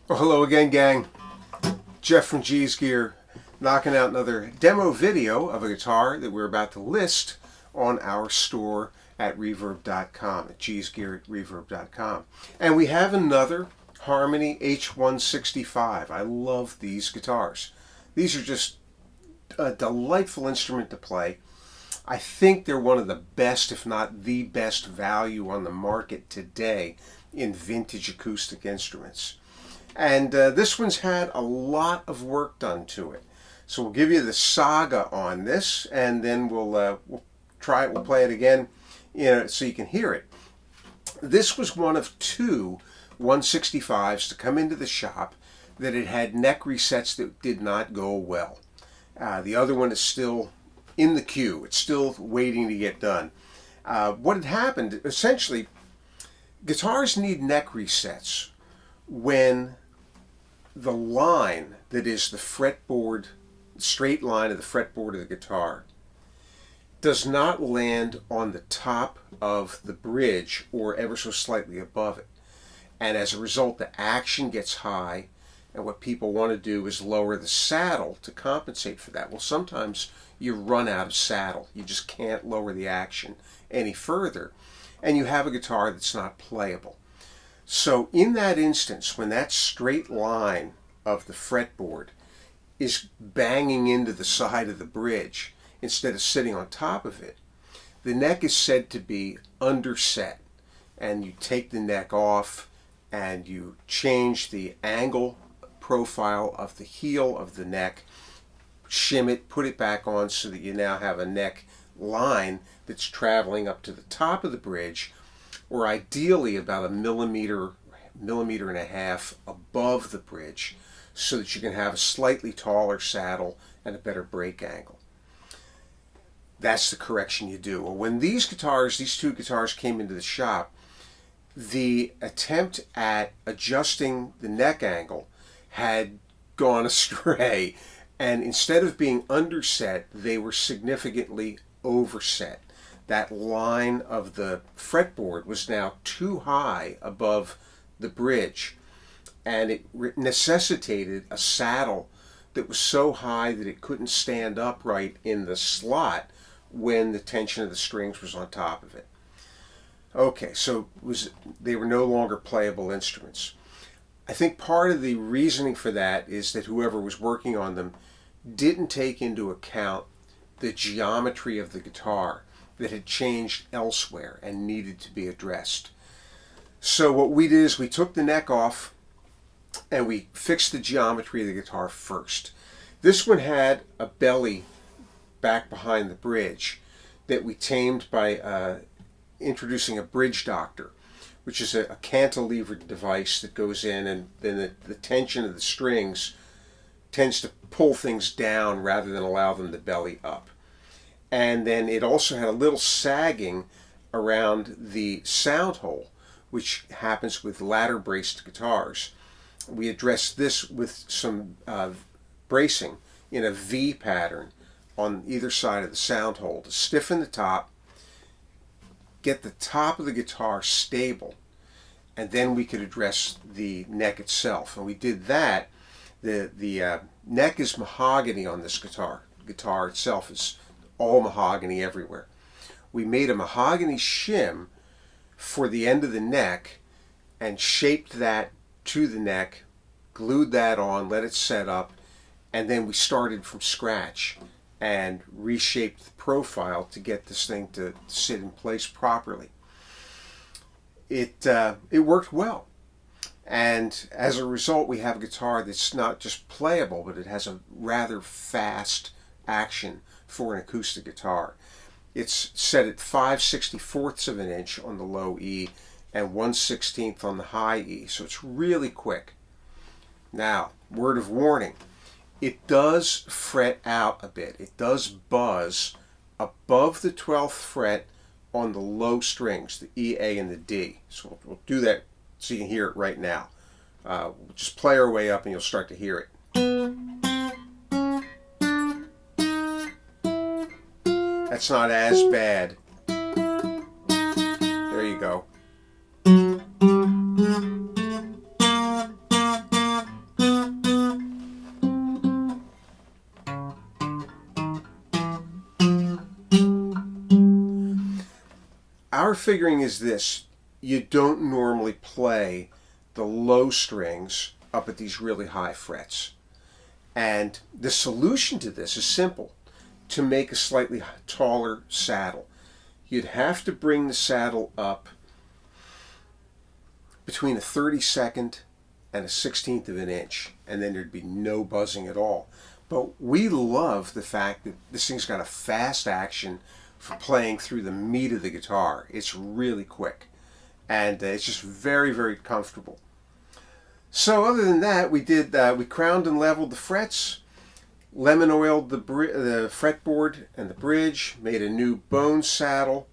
Well, hello again, gang. Jeff from G's Gear, knocking out another demo video of a guitar that we're about to list on our store at reverb.com, at gsgear@reverb.com. And we have another Harmony H165. I love these guitars. These are just a delightful instrument to play. I think they're one of the best, if not the best value on the market today in vintage acoustic instruments. And this one's had a lot of work done to it. So we'll give you the saga on this, and then we'll try it, we'll play it again, so you can hear it. This was one of two 165s to come into the shop that it had neck resets that did not go well. The other one is still in the queue. It's still waiting to get done. What had happened, essentially, guitars need neck resets when the line that is the fretboard, straight line of the fretboard of the guitar, does not land on the top of the bridge or ever so slightly above it. And as a result, the action gets high, and what people want to do is lower the saddle to compensate for that. Well, sometimes you run out of saddle. You just can't lower the action any further, and you have a guitar that's not playable. So in that instance, when that straight line of the fretboard is banging into the side of the bridge instead of sitting on top of it, the neck is said to be underset. And you take the neck off and you change the angle profile of the heel of the neck, shim it, put it back on so that you now have a neck line that's traveling up to the top of the bridge, or ideally about a millimeter and a half above the bridge, so that you can have a slightly taller saddle and a better break angle. That's the correction you do. Well, when these two guitars came into the shop, the attempt at adjusting the neck angle had gone astray, and instead of being underset, they were significantly overset. That line of the fretboard was now too high above the bridge, and it necessitated a saddle that was so high that it couldn't stand upright in the slot when the tension of the strings was on top of it. Okay, so they were no longer playable instruments. I think part of the reasoning for that is that whoever was working on them didn't take into account the geometry of the guitar that had changed elsewhere and needed to be addressed. So what we did is we took the neck off and we fixed the geometry of the guitar first. This one had a belly back behind the bridge that we tamed by introducing a bridge doctor, which is a cantilevered device that goes in, and then the tension of the strings tends to pull things down rather than allow them to belly up. And then it also had a little sagging around the sound hole, which happens with ladder braced guitars. We addressed this with some bracing in a V pattern on either side of the sound hole to stiffen the top, get the top of the guitar stable, and then we could address the neck itself. And we did that. The neck is mahogany on this guitar. The guitar itself is all mahogany everywhere. We made a mahogany shim for the end of the neck and shaped that to the neck, glued that on, let it set up, and then we started from scratch and reshaped the profile to get this thing to sit in place properly. It worked well, and as a result we have a guitar that's not just playable, but it has a rather fast action for an acoustic guitar. It's set at 5/64 of an inch on the low E and 1/16 on the high E, so it's really quick. Now, word of warning, it does fret out a bit. It does buzz above the 12th fret on the low strings, the E, A, and the D. So we'll do that so you can hear it right now. We'll just play our way up and you'll start to hear it. That's not as bad. There you go. Our figuring is this: you don't normally play the low strings up at these really high frets. And the solution to this is simple: to make a slightly taller saddle. You'd have to bring the saddle up between a 32nd and a 16th of an inch, and then there'd be no buzzing at all. But we love the fact that this thing's got a fast action for playing through the meat of the guitar. It's really quick, and it's just very, very comfortable. So other than that, we crowned and leveled the frets, lemon oiled the fretboard and the bridge, made a new bone saddle.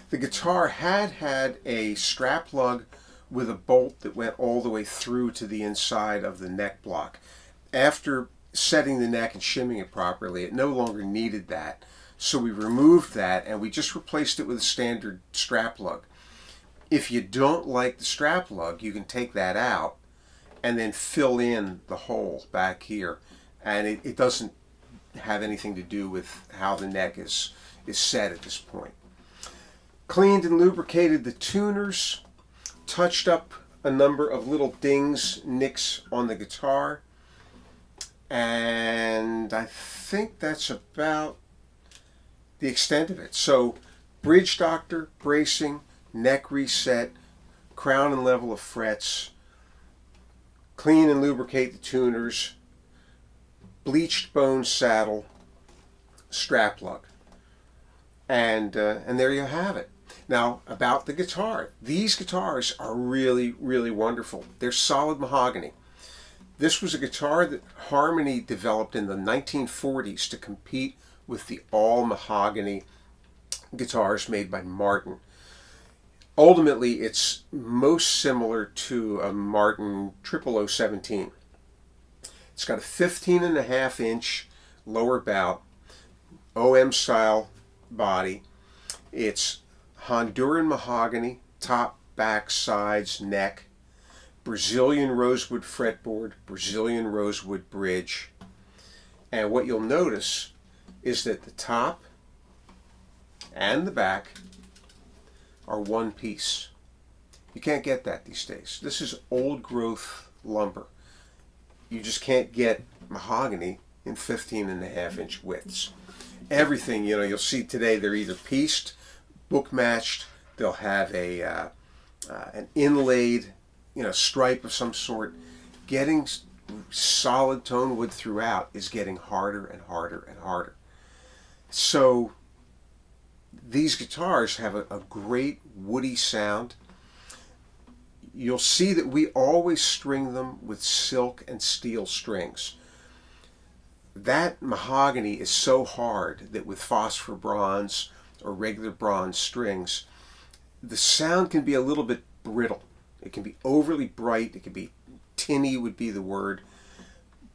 The guitar had a strap lug with a bolt that went all the way through to the inside of the neck block. After setting the neck and shimming it properly, it no longer needed that. So we removed that and we just replaced it with a standard strap lug. If you don't like the strap lug, you can take that out and then fill in the hole back here. And it doesn't have anything to do with how the neck is set at this point. Cleaned and lubricated the tuners, touched up a number of little dings, nicks on the guitar, and I think that's about the extent of it. So bridge doctor, bracing, neck reset, crown and level of frets, clean and lubricate the tuners, bleached bone saddle, strap lug, and there you have it. Now about the guitar. These guitars are really, really wonderful. They're solid mahogany. This was a guitar that Harmony developed in the 1940s to compete with the all mahogany guitars made by Martin. Ultimately, it's most similar to a Martin 00017. It's got a 15.5 inch lower bout, OM style body. It's Honduran mahogany, top, back, sides, neck, Brazilian rosewood fretboard, Brazilian rosewood bridge. And what you'll notice is that the top and the back are one piece. You can't get that these days. This is old growth lumber. You just can't get mahogany in 15.5 inch widths. Everything, you'll see today, they're either pieced, book matched, they'll have an inlaid stripe of some sort. Getting solid tone wood throughout is getting harder and harder and harder. So these guitars have a great woody sound. you'll see that we always string them with silk and steel strings. That mahogany is so hard that with phosphor bronze or regular bronze strings, the sound can be a little bit brittle. It can be overly bright, it can be tinny would be the word.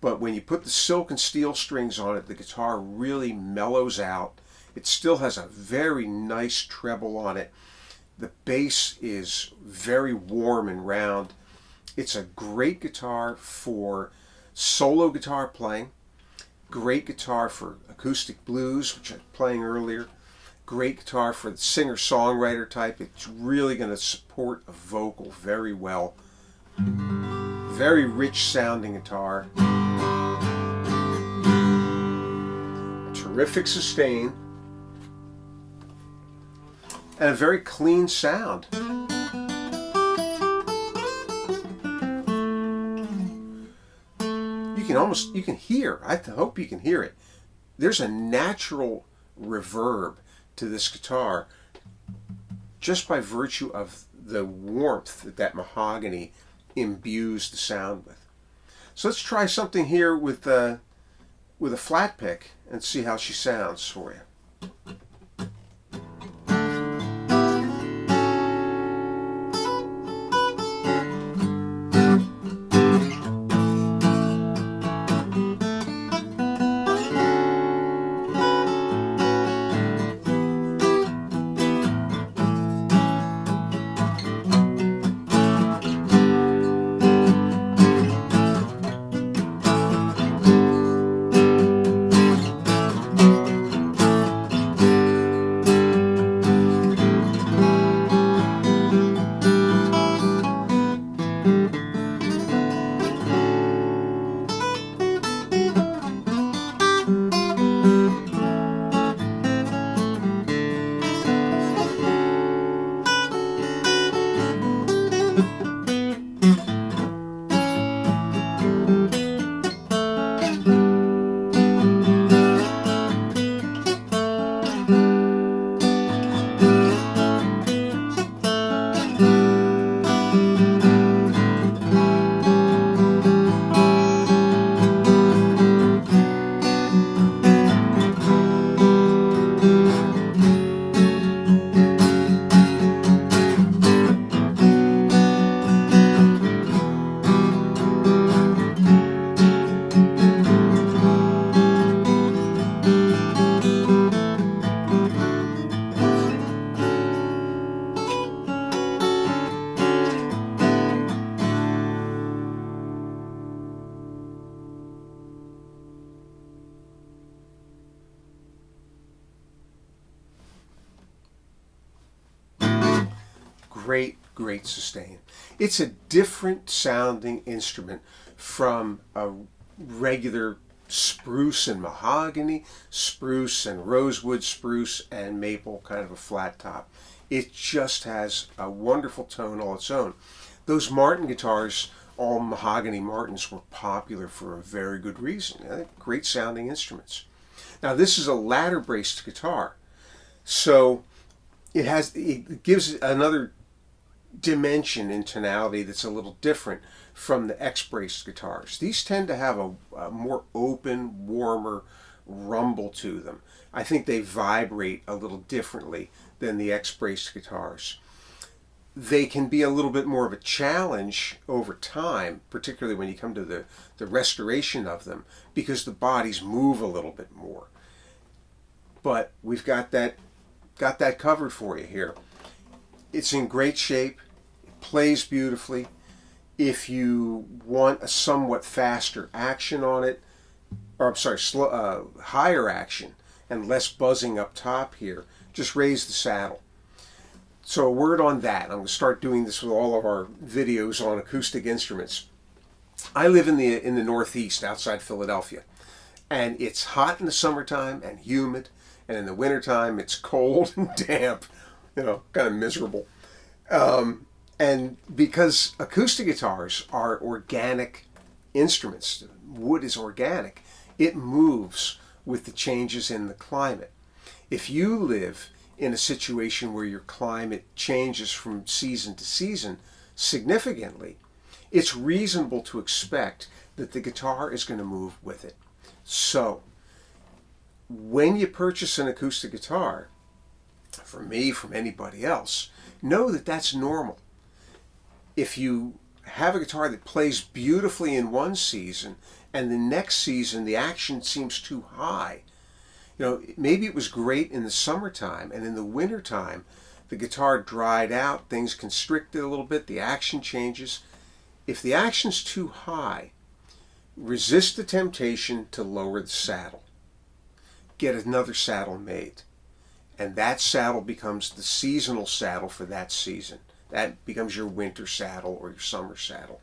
But when you put the silk and steel strings on it, the guitar really mellows out. It still has a very nice treble on it. The bass is very warm and round. It's a great guitar for solo guitar playing, great guitar for acoustic blues, which I was playing earlier, great guitar for the singer-songwriter type. It's really going to support a vocal very well. Very rich sounding guitar. Terrific sustain. And a very clean sound. You can hear, I hope you can hear it. There's a natural reverb to this guitar just by virtue of the warmth that that mahogany imbues the sound with. So let's try something here with a flat pick and see how she sounds for you. Great sustain. It's a different sounding instrument from a regular spruce and mahogany, spruce and rosewood, spruce and maple, kind of a flat top. It just has a wonderful tone all its own. Those Martin guitars, all mahogany Martins, were popular for a very good reason. Great sounding instruments. Now this is a ladder braced guitar, so it gives another dimension in tonality that's a little different from the X-braced guitars. These tend to have a more open, warmer rumble to them. I think they vibrate a little differently than the X-braced guitars. They can be a little bit more of a challenge over time, particularly when you come to the restoration of them, because the bodies move a little bit more. But we've got that covered for you here. It's in great shape. It plays beautifully. If you want a somewhat faster action on it, or I'm sorry, higher action and less buzzing up top here, just raise the saddle. So a word on that. I'm going to start doing this with all of our videos on acoustic instruments. I live in the Northeast outside Philadelphia, and it's hot in the summertime and humid, and in the wintertime it's cold and damp, kind of miserable. And because acoustic guitars are organic instruments, wood is organic, it moves with the changes in the climate. If you live in a situation where your climate changes from season to season, significantly, it's reasonable to expect that the guitar is going to move with it. So, when you purchase an acoustic guitar, from me, from anybody else, know that that's normal. If you have a guitar that plays beautifully in one season and the next season the action seems too high, maybe it was great in the summertime, and in the wintertime the guitar dried out, things constricted a little bit, the action changes. If the action's too high, resist the temptation to lower the saddle. Get another saddle made. And that saddle becomes the seasonal saddle for that season. That becomes your winter saddle or your summer saddle.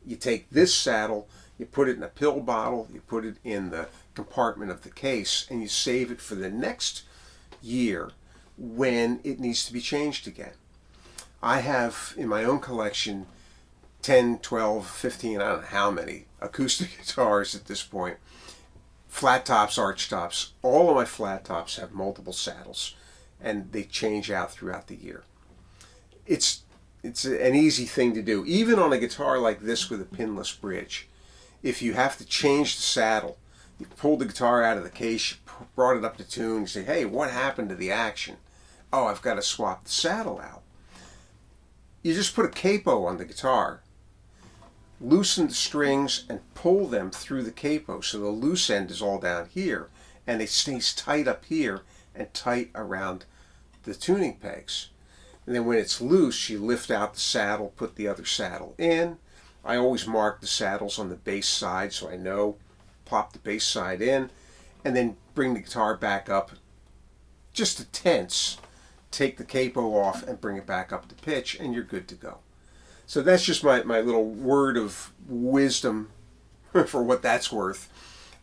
You take this saddle, you put it in a pill bottle, you put it in the compartment of the case, and you save it for the next year when it needs to be changed again. I have in my own collection 10, 12, 15, I don't know how many acoustic guitars at this point. Flat tops, arch tops. All of my flat tops have multiple saddles, and they change out throughout the year. It's an easy thing to do. Even on a guitar like this with a pinless bridge, if you have to change the saddle, you pulled the guitar out of the case, you brought it up to tune, you say, hey, what happened to the action? Oh, I've got to swap the saddle out. You just put a capo on the guitar, loosen the strings, and pull them through the capo so the loose end is all down here and it stays tight up here and tight around the tuning pegs. And then when it's loose, you lift out the saddle, put the other saddle in. I always mark the saddles on the bass side so I know. Plop the bass side in, and then bring the guitar back up just a tense, take the capo off and bring it back up to pitch, and you're good to go. So that's just my little word of wisdom for what that's worth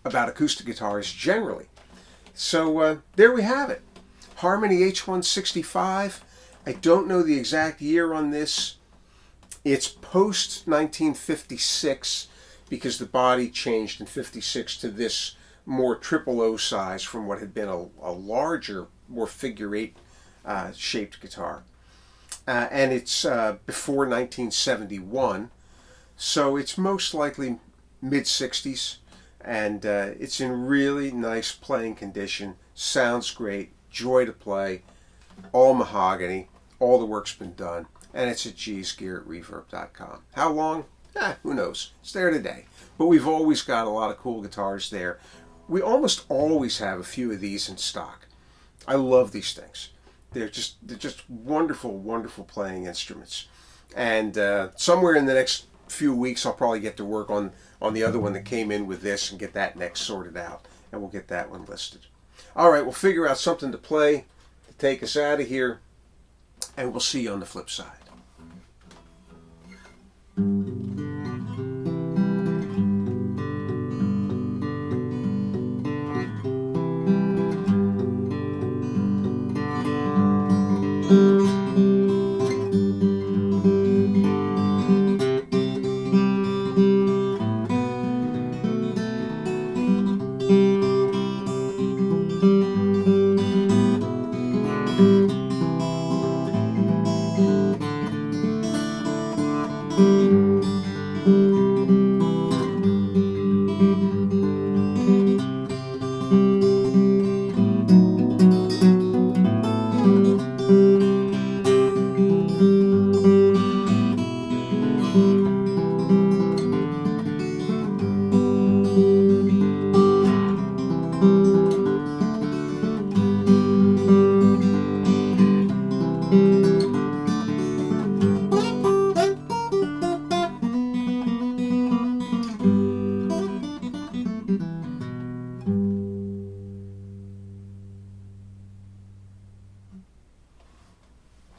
about acoustic guitars generally. So there we have it. Harmony H165. I don't know the exact year on this. It's post 1956 because the body changed in 56 to this more triple O size from what had been a larger, more figure eight shaped guitar. And it's before 1971, so it's most likely mid-60s, and it's in really nice playing condition, sounds great, joy to play, all mahogany, all the work's been done, and it's at GSgear at Reverb.com. How long? Who knows? It's there today. But we've always got a lot of cool guitars there. We almost always have a few of these in stock. I love these things. They're just wonderful, wonderful playing instruments. And somewhere in the next few weeks, I'll probably get to work on the other one that came in with this and get that next sorted out. And we'll get that one listed. All right, we'll figure out something to play to take us out of here. And we'll see you on the flip side.